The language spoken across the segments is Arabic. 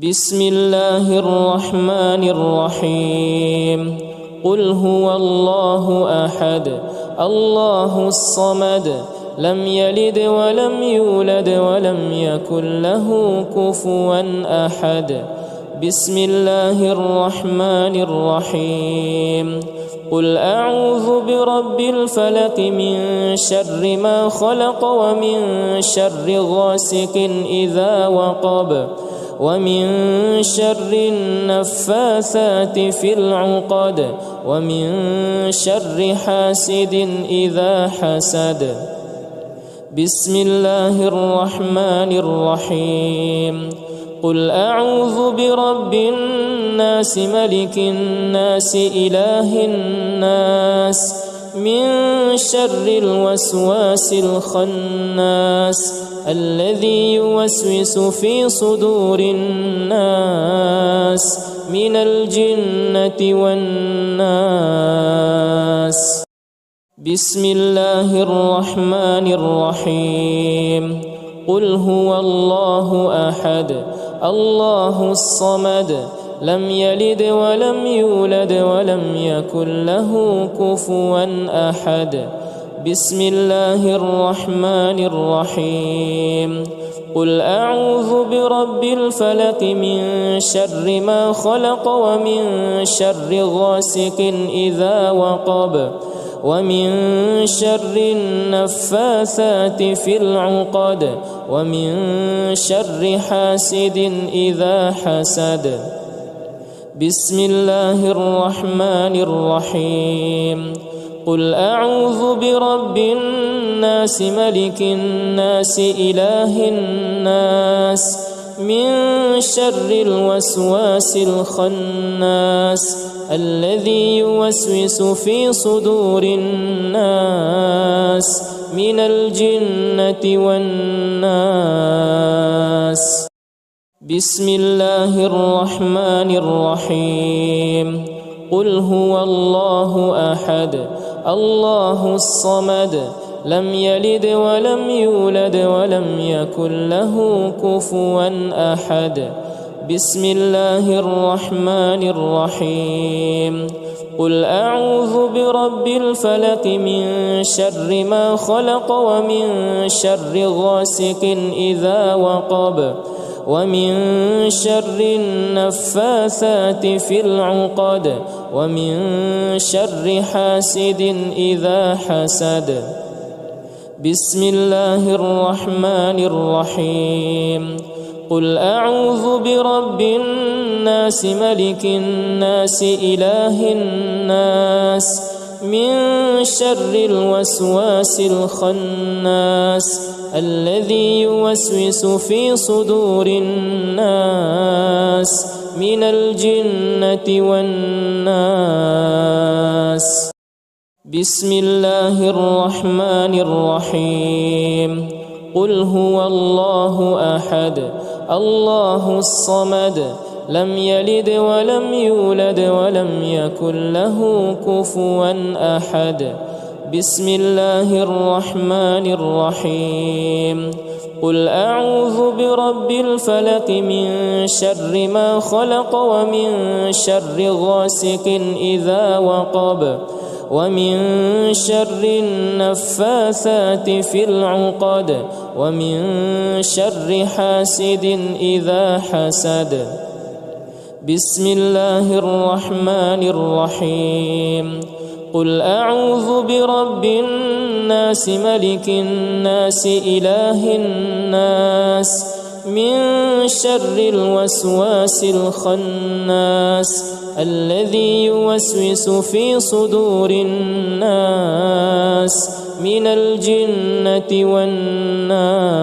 بسم الله الرحمن الرحيم قل هو الله أحد الله الصمد لم يلد ولم يولد ولم يكن له كفوا أحد بسم الله الرحمن الرحيم قل أعوذ برب الفلق من شر ما خلق ومن شر غاسق إذا وقب ومن شر النفاثات في العقد ومن شر حاسد إذا حسد بسم الله الرحمن الرحيم قل أعوذ برب الناس ملك الناس إله الناس من شر الوسواس الخناس الذي يوسوس في صدور الناس من الجنة والناس بسم الله الرحمن الرحيم قل هو الله أحد الله الصمد لم يلد ولم يولد ولم يكن له كفوا أحد بسم الله الرحمن الرحيم قل أعوذ برب الفلق من شر ما خلق ومن شر غاسق إذا وقب ومن شر النفاثات في العقد ومن شر حاسد إذا حسد بسم الله الرحمن الرحيم قل أعوذ برب الناس ملك الناس إله الناس من شر الوسواس الخناس الذي يوسوس في صدور الناس من الجنة والناس بسم الله الرحمن الرحيم قل هو الله أحد الله الصمد لم يلد ولم يولد ولم يكن له كفوا أحد بسم الله الرحمن الرحيم قل أعوذ برب الفلق من شر ما خلق ومن شر غاسق إذا وقب ومن شر النفاثات في العقد ومن شر حاسد إذا حسد بسم الله الرحمن الرحيم قل أعوذ برب الناس ملك الناس إله الناس من شر الوسواس الخناس الذي يوسوس في صدور الناس من الجنة والناس بسم الله الرحمن الرحيم قل هو الله أحد الله الصمد لم يلد ولم يولد ولم يكن له كفوا أحد بسم الله الرحمن الرحيم قل أعوذ برب الفلق من شر ما خلق ومن شر غاسق إذا وقب ومن شر النفاثات في العقد ومن شر حاسد إذا حسد بسم الله الرحمن الرحيم قل أعوذ برب الناس ملك الناس إله الناس من شر الوسواس الخناس الذي يوسوس في صدور الناس من الجنة والناس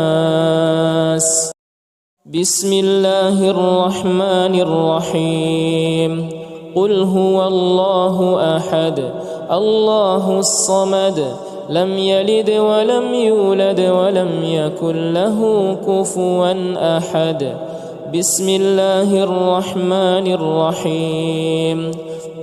بسم الله الرحمن الرحيم قل هو الله أحد الله الصمد لم يلد ولم يولد ولم يكن له كفوا أحد بسم الله الرحمن الرحيم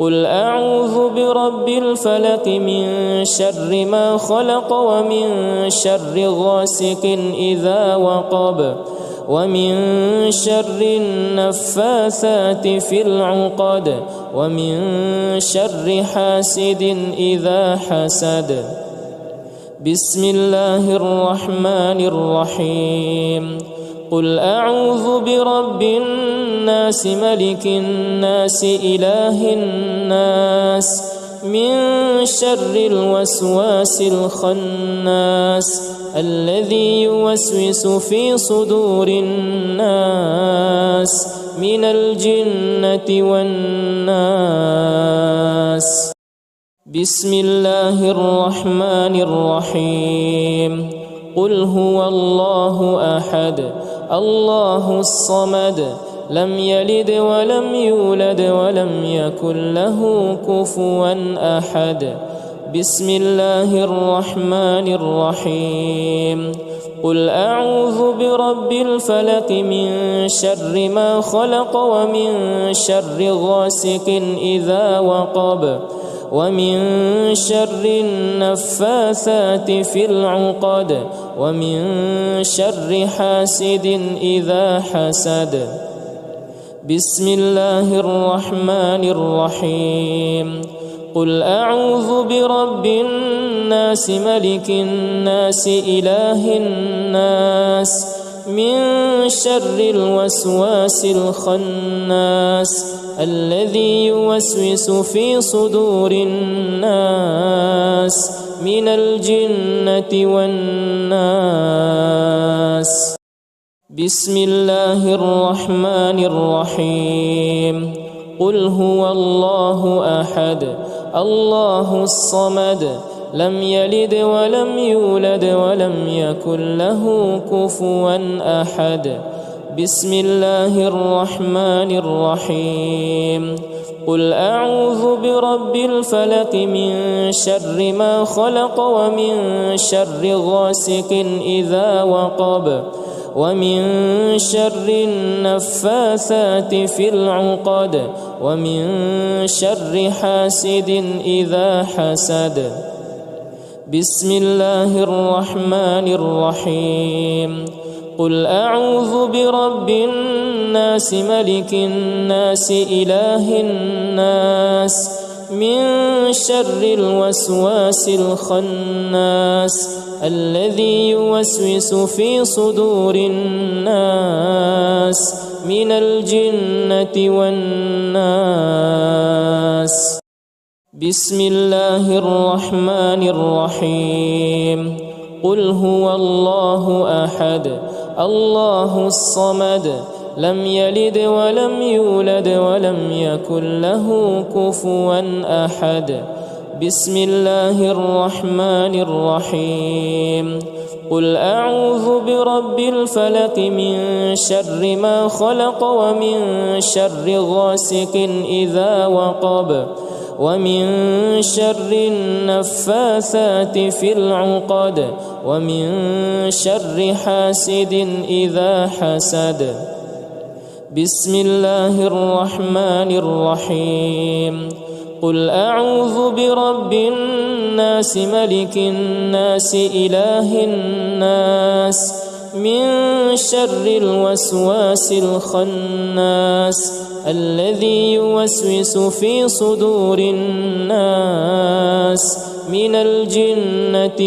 قل أعوذ برب الفلق من شر ما خلق ومن شر غاسق إذا وقب ومن شر النفاثات في العقد ومن شر حاسد إذا حسد. بسم الله الرحمن الرحيم. قل أعوذ برب الناس ملك الناس إله الناس من شر الوسواس الخناس الذي يوسوس في صدور الناس من الجنة والناس. بسم الله الرحمن الرحيم. قل هو الله أحد الله الصمد لم يلد ولم يولد ولم يكن له كفوا أحد. بسم الله الرحمن الرحيم. قل أعوذ برب الفلق من شر ما خلق ومن شر غاسق إذا وقب ومن شر النفاثات في العقد ومن شر حاسد إذا حسد. بسم الله الرحمن الرحيم. قل أعوذ برب الناس ملك الناس إله الناس من شر الوسواس الخناس الذي يوسوس في صدور الناس من الجنة والناس. بسم الله الرحمن الرحيم. قل هو الله أحد الله الصمد لم يلد ولم يولد ولم يكن له كفوا أحد. بسم الله الرحمن الرحيم. قل أعوذ برب الفلق من شر ما خلق ومن شر غاسق إذا وقب ومن شر النفاثات في العقد ومن شر حاسد إذا حسد. بسم الله الرحمن الرحيم. قل أعوذ برب الناس ملك الناس إله الناس من شر الوسواس الخناس الذي يوسوس في صدور الناس من الجنة والناس. بسم الله الرحمن الرحيم. قل هو الله أحد الله الصمد لم يلد ولم يولد ولم يكن له كفوا أحد. بسم الله الرحمن الرحيم. قل أعوذ برب الفلق من شر ما خلق ومن شر غاسق إذا وقب ومن شر النفاثات في العقد ومن شر حاسد إذا حسد. بسم الله الرحمن الرحيم. قل أعوذ برب الناس ملك الناس إله الناس من شر الوسواس الخناس الذي يوسوس في صدور الناس من الجنة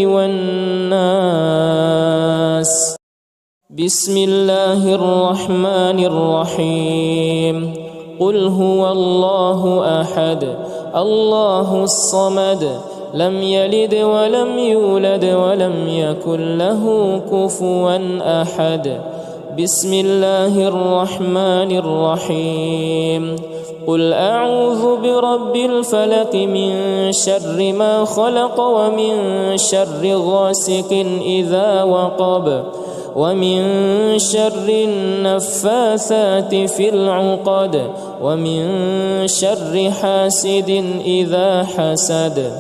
والناس. بسم الله الرحمن الرحيم. قل هو الله أحد الله الصمد لم يلد ولم يولد ولم يكن له كفوا أحد. بسم الله الرحمن الرحيم. قل أعوذ برب الفلق من شر ما خلق ومن شر غاسق إذا وقب ومن شر النفاثات في العقد ومن شر حاسد إذا حسد.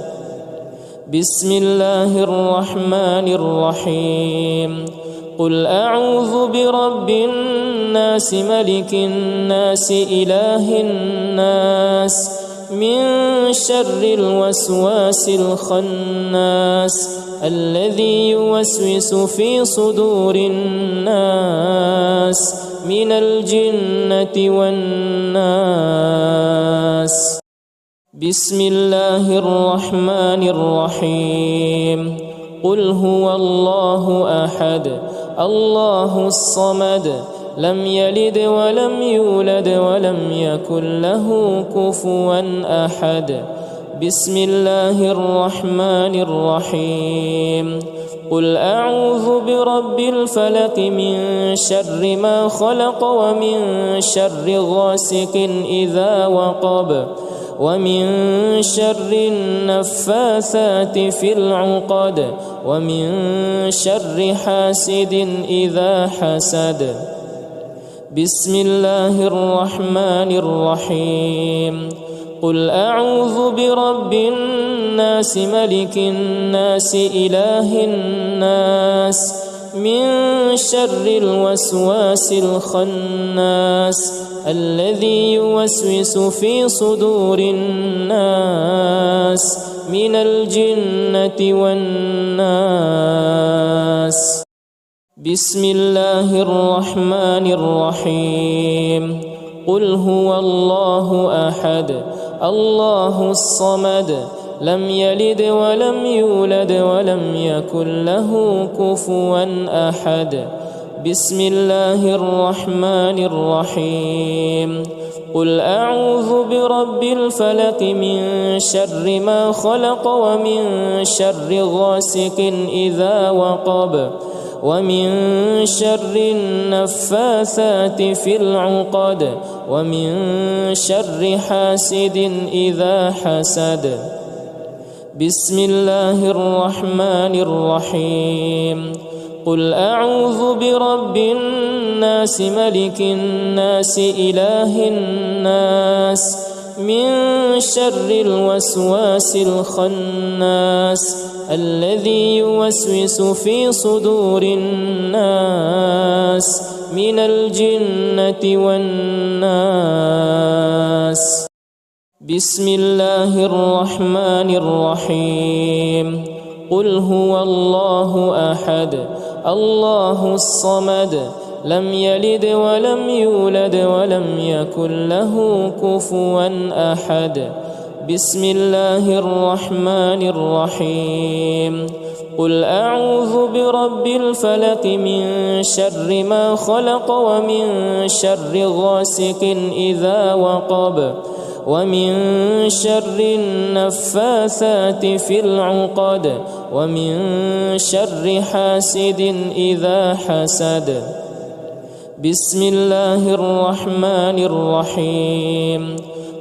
بسم الله الرحمن الرحيم. قل أعوذ برب الناس ملك الناس إله الناس من شر الوسواس الخناس الذي يوسوس في صدور الناس من الجنة والناس. بسم الله الرحمن الرحيم. قل هو الله أحد الله الصمد لم يلد ولم يولد ولم يكن له كفوا أحد. بسم الله الرحمن الرحيم. قل أعوذ برب الفلق من شر ما خلق ومن شر غاسق إذا وقب ومن شر النفاثات في العقد ومن شر حاسد إذا حسد. بسم الله الرحمن الرحيم. قل أعوذ برب الناس ملك الناس إله الناس من شر الوسواس الخناس الذي يوسوس في صدور الناس من الجنة والناس. بسم الله الرحمن الرحيم. قل هو الله أحد الله الصمد لم يلد ولم يولد ولم يكن له كفوا أحد. بسم الله الرحمن الرحيم. قل أعوذ برب الفلق من شر ما خلق ومن شر غاسق إذا وقب ومن شر النفاثات في العقد ومن شر حاسد إذا حسد. بسم الله الرحمن الرحيم. قل أعوذ برب الناس ملك الناس إله الناس من شر الوسواس الخناس الذي يوسوس في صدور الناس من الجنة والناس. بسم الله الرحمن الرحيم. قل هو الله أحد الله الصمد لم يلد ولم يولد ولم يكن له كفوا أحد. بسم الله الرحمن الرحيم. قل أعوذ برب الفلق من شر ما خلق ومن شر غاسق إذا وقب ومن شر النفاثات في العقد ومن شر حاسد إذا حسد. بسم الله الرحمن الرحيم.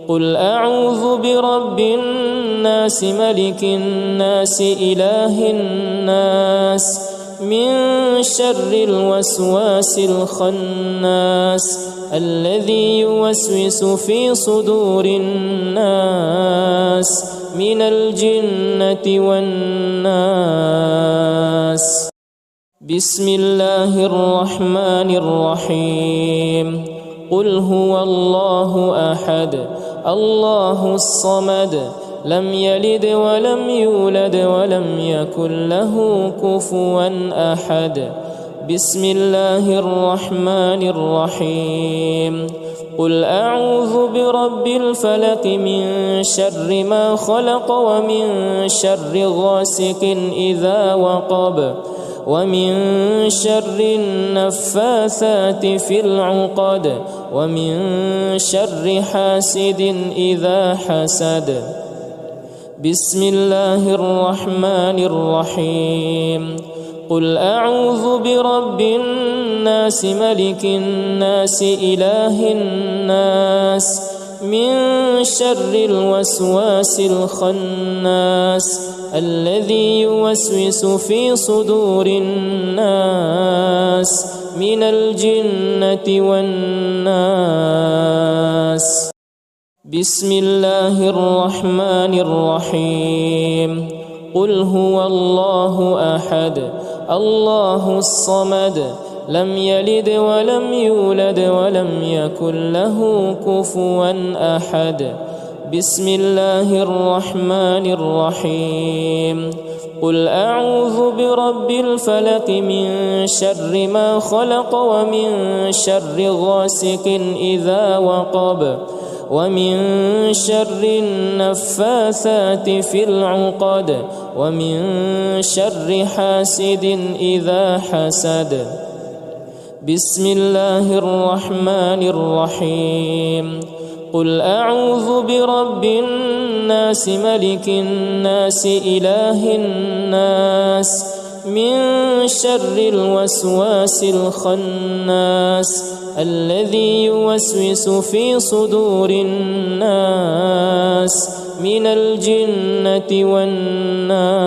قل أعوذ برب الناس ملك الناس إله الناس من شر الوسواس الخناس الذي يوسوس في صدور الناس من الجنة والناس. بسم الله الرحمن الرحيم. قل هو الله أحد الله الصمد لم يلد ولم يولد ولم يكن له كفوا أحد. بسم الله الرحمن الرحيم. قل أعوذ برب الفلق من شر ما خلق ومن شر غاسق إذا وقب ومن شر النفاثات في العقد ومن شر حاسد إذا حسد. بسم الله الرحمن الرحيم. قل أعوذ برب الناس ملك الناس إله الناس من شر الوسواس الخناس الذي يوسوس في صدور الناس من الجنة والناس. بسم الله الرحمن الرحيم. قل هو الله أحد الله الصمد لم يلد ولم يولد ولم يكن له كفوا أحد. بسم الله الرحمن الرحيم. قل أعوذ برب الفلق من شر ما خلق ومن شر غاسق إذا وقب ومن شر النفاثات في العقد ومن شر حاسد إذا حسد. بسم الله الرحمن الرحيم. قل أعوذ برب الناس ملك الناس إله الناس من شر الوسواس الخناس الذي يوسوس في صدور الناس من الجنة والناس.